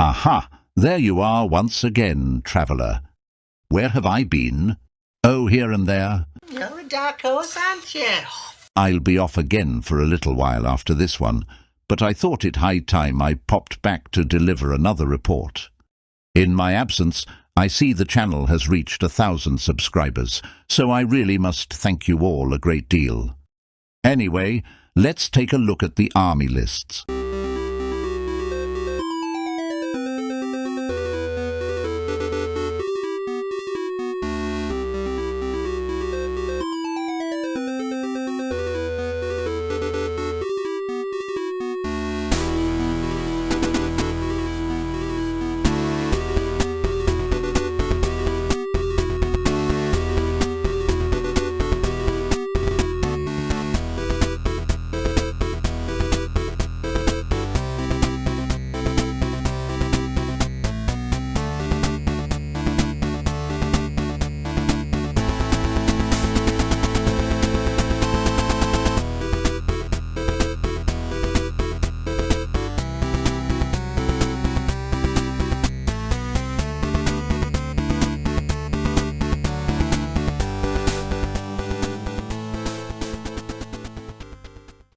Aha! There you are once again, traveller. Where have I been? Oh, here and there. You're a dark horse, aren't you? I'll be off again for a little while after this one, but I thought it high time I popped back to deliver another report. In my absence, I see the channel has reached 1,000 subscribers, so I really must thank you all a great deal. Anyway, let's take a look at the army lists.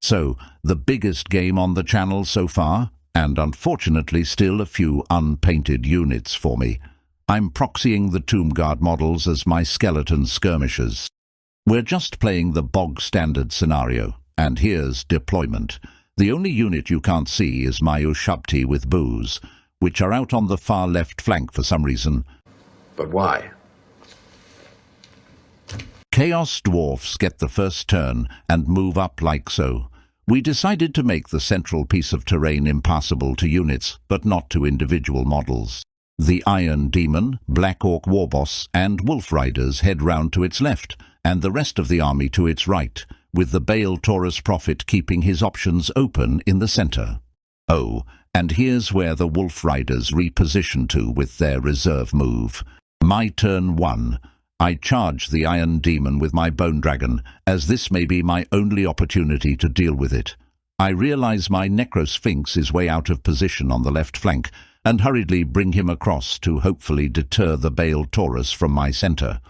So, the biggest game on the channel so far, and unfortunately still a few unpainted units for me. I'm proxying the Tomb Guard models as my Skeleton Skirmishers. We're just playing the bog standard scenario, and here's deployment. The only unit you can't see is my Ushabti with bows, which are out on the far left flank for some reason. But why? Chaos Dwarfs get the first turn and move up like so. We decided to make the central piece of terrain impassable to units, but not to individual models. The Iron Demon, Black Orc Warboss, and Wolf Riders head round to its left, and the rest of the army to its right, with the Bale Taurus Prophet keeping his options open in the centre. Oh, and here's where the Wolf Riders reposition to with their reserve move. My turn 1. I charge the Iron Demon with my Bone Dragon, as this may be my only opportunity to deal with it. I realize my Necrosphinx is way out of position on the left flank, and hurriedly bring him across to hopefully deter the Bale Taurus from my centre.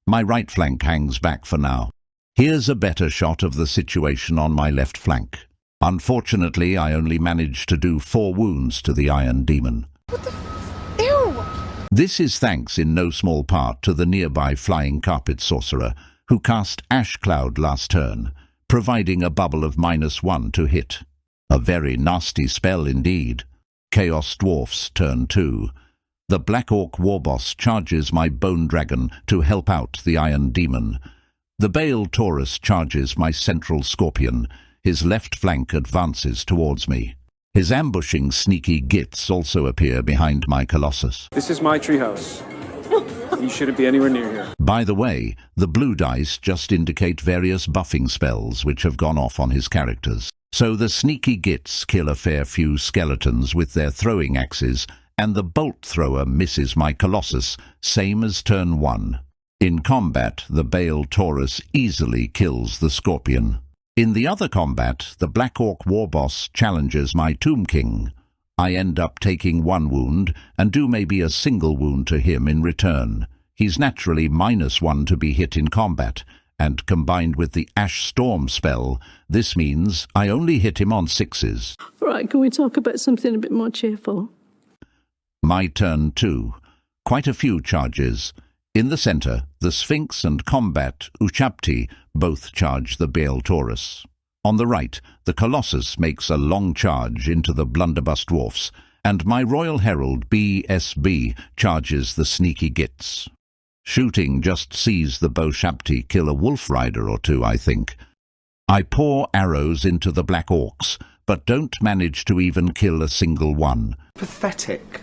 My right flank hangs back for now. Here's a better shot of the situation on my left flank. Unfortunately, I only managed to do 4 wounds to the Iron Demon. What the Ew! This is thanks in no small part to the nearby Flying Carpet Sorcerer, who cast Ash Cloud last turn, providing a bubble of -1 to hit. A very nasty spell indeed. Chaos Dwarfs turn 2. The Black Orc Warboss charges my Bone Dragon to help out the Iron Demon. The Bale Taurus charges my Central Scorpion. His left flank advances towards me. His ambushing sneaky gits also appear behind my Colossus. This is my treehouse. You shouldn't be anywhere near here. By the way, the blue dice just indicate various buffing spells which have gone off on his characters. So the sneaky gits kill a fair few skeletons with their throwing axes, and the bolt thrower misses my Colossus, same as turn 1. In combat, the Bale Taurus easily kills the Scorpion. In the other combat, the Black Orc Warboss challenges my Tomb King. I end up taking 1 wound, and do maybe a single wound to him in return. He's naturally -1 to be hit in combat, and combined with the Ash Storm spell, this means I only hit him on 6s. Right, can we talk about something a bit more cheerful? My turn 2. Quite a few charges. In the centre, the Sphinx and Combat Ushabti both charge the Bale Taurus. On the right, the Colossus makes a long charge into the Blunderbus Dwarfs, and my Royal Herald BSB charges the sneaky gits. Shooting just sees the Ushabti kill a Wolf Rider or 2, I think. I pour arrows into the Black Orcs, but don't manage to even kill a single one. Pathetic.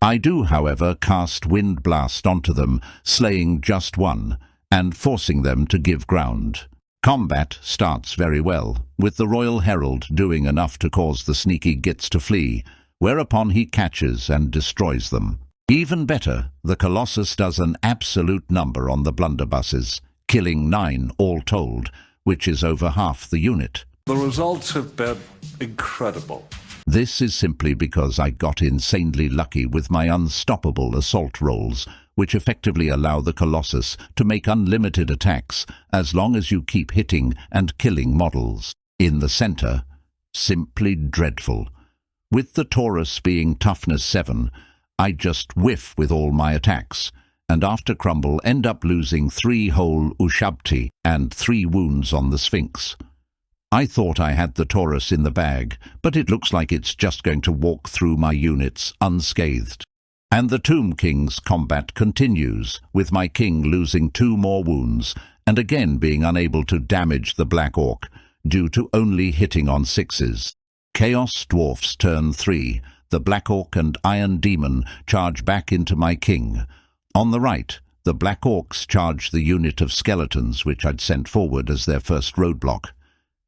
I do, however, cast Wind Blast onto them, slaying just 1, and forcing them to give ground. Combat starts very well, with the Royal Herald doing enough to cause the sneaky gits to flee, whereupon he catches and destroys them. Even better, the Colossus does an absolute number on the Blunderbusses, killing 9 all told, which is over half the unit. The results have been incredible. This is simply because I got insanely lucky with my unstoppable assault rolls, which effectively allow the Colossus to make unlimited attacks as long as you keep hitting and killing models. In the center, simply dreadful. With the Taurus being toughness 7, I just whiff with all my attacks, and after crumble end up losing 3 whole Ushabti and 3 wounds on the Sphinx. I thought I had the Taurus in the bag, but it looks like it's just going to walk through my units unscathed. And the Tomb King's combat continues, with my king losing 2 more wounds and again being unable to damage the Black Orc due to only hitting on 6s. Chaos Dwarfs turn 3. The Black Orc and Iron Demon charge back into my king. On the right, the Black Orcs charge the unit of skeletons which I'd sent forward as their first roadblock.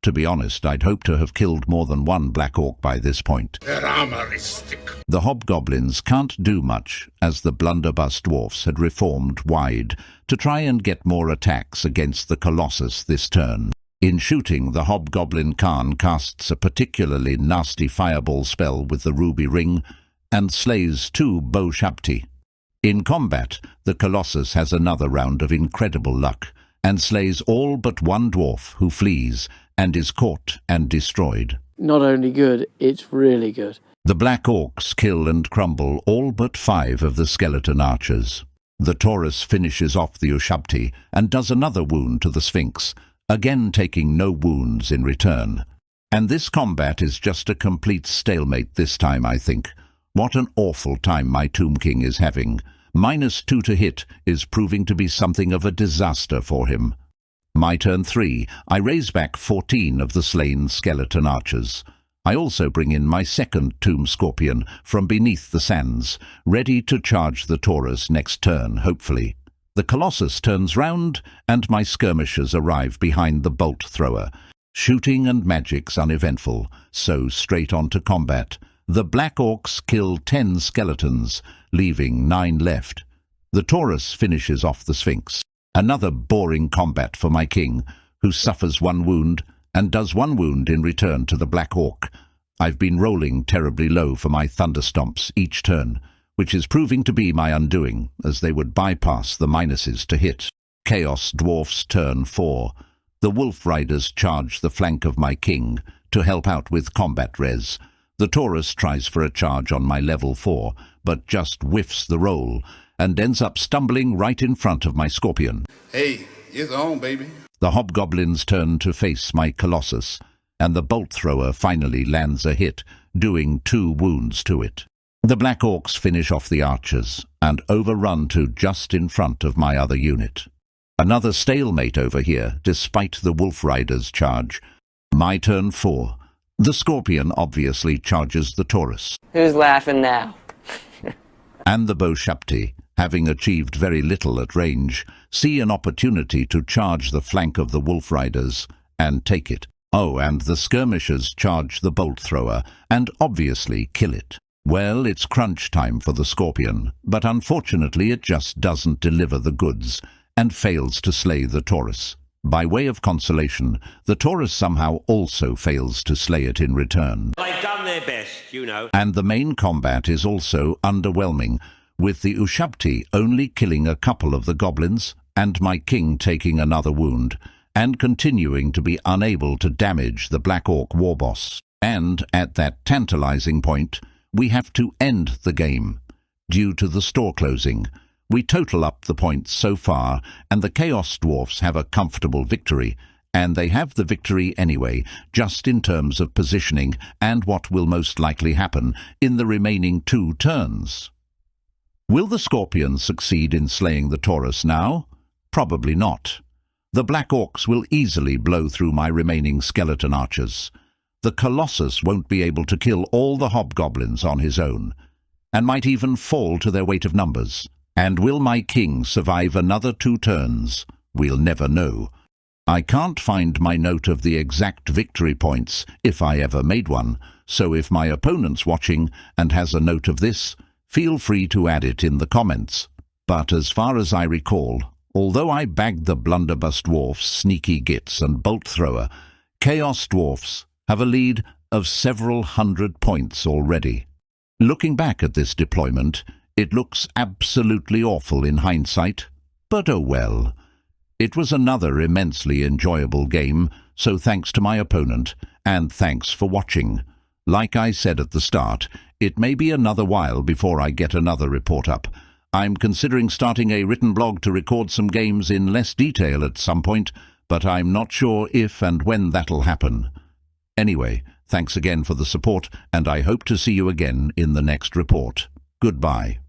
To be honest, I'd hoped to have killed more than 1 Black Orc by this point. Their armor is thick. The Hobgoblins can't do much, as the Blunderbuss dwarfs had reformed wide to try and get more attacks against the Colossus this turn. In shooting, the Hobgoblin Khan casts a particularly nasty fireball spell with the ruby ring and slays 2 Ushabti. In combat, the Colossus has another round of incredible luck and slays all but 1 dwarf who flees and is caught and destroyed. Not only good, it's really good. The Black Orcs kill and crumble all but 5 of the skeleton archers. The Taurus finishes off the Ushabti and does another wound to the Sphinx, again taking no wounds in return. And this combat is just a complete stalemate this time, I think. What an awful time my Tomb King is having. -2 to hit is proving to be something of a disaster for him. My turn 3, I raise back 14 of the slain skeleton archers. I also bring in my second Tomb Scorpion from beneath the sands, ready to charge the Taurus next turn, hopefully. The Colossus turns round, and my skirmishers arrive behind the bolt thrower. Shooting and magic's uneventful, so straight on to combat. The Black Orcs kill 10 skeletons, leaving 9 left. The Taurus finishes off the Sphinx. Another boring combat for my king, who suffers 1 wound and does 1 wound in return to the Black Orc. I've been rolling terribly low for my thunderstomps each turn, which is proving to be my undoing, as they would bypass the minuses to hit. Chaos Dwarfs turn 4. The Wolf Riders charge the flank of my king to help out with combat res. The Taurus tries for a charge on my level 4, but just whiffs the roll, and ends up stumbling right in front of my Scorpion. Hey, it's on, baby. The Hobgoblins turn to face my Colossus, and the bolt thrower finally lands a hit, doing 2 wounds to it. The Black Orcs finish off the archers, and overrun to just in front of my other unit. Another stalemate over here, despite the Wolf Riders' charge. My turn 4. The Scorpion obviously charges the Taurus. Who's laughing now? And the Ushabti, having achieved very little at range, see an opportunity to charge the flank of the Wolf Riders and take it. Oh, and the Skirmishers charge the bolt thrower and obviously kill it. Well, it's crunch time for the Scorpion, but unfortunately it just doesn't deliver the goods and fails to slay the Taurus. By way of consolation, the Taurus somehow also fails to slay it in return. They've done their best, you know. And the main combat is also underwhelming, with the Ushabti only killing a couple of the goblins and my king taking another wound, and continuing to be unable to damage the Black Orc Warboss. And at that tantalizing point, we have to end the game. Due to the store closing, we total up the points so far, and the Chaos Dwarfs have a comfortable victory, and they have the victory anyway, just in terms of positioning and what will most likely happen in the remaining 2 turns. Will the Scorpion succeed in slaying the Taurus now? Probably not. The Black Orcs will easily blow through my remaining skeleton archers. The Colossus won't be able to kill all the Hobgoblins on his own, and might even fall to their weight of numbers. And will my king survive another 2 turns? We'll never know. I can't find my note of the exact victory points, if I ever made one, so if my opponent's watching and has a note of this, feel free to add it in the comments. But as far as I recall, although I bagged the Blunderbuss Dwarfs, Sneaky Gits and Bolt Thrower, Chaos Dwarfs have a lead of several hundred points already. Looking back at this deployment, it looks absolutely awful in hindsight, but oh well. It was another immensely enjoyable game, so thanks to my opponent, and thanks for watching. Like I said at the start, it may be another while before I get another report up. I'm considering starting a written blog to record some games in less detail at some point, but I'm not sure if and when that'll happen. Anyway, thanks again for the support, and I hope to see you again in the next report. Goodbye.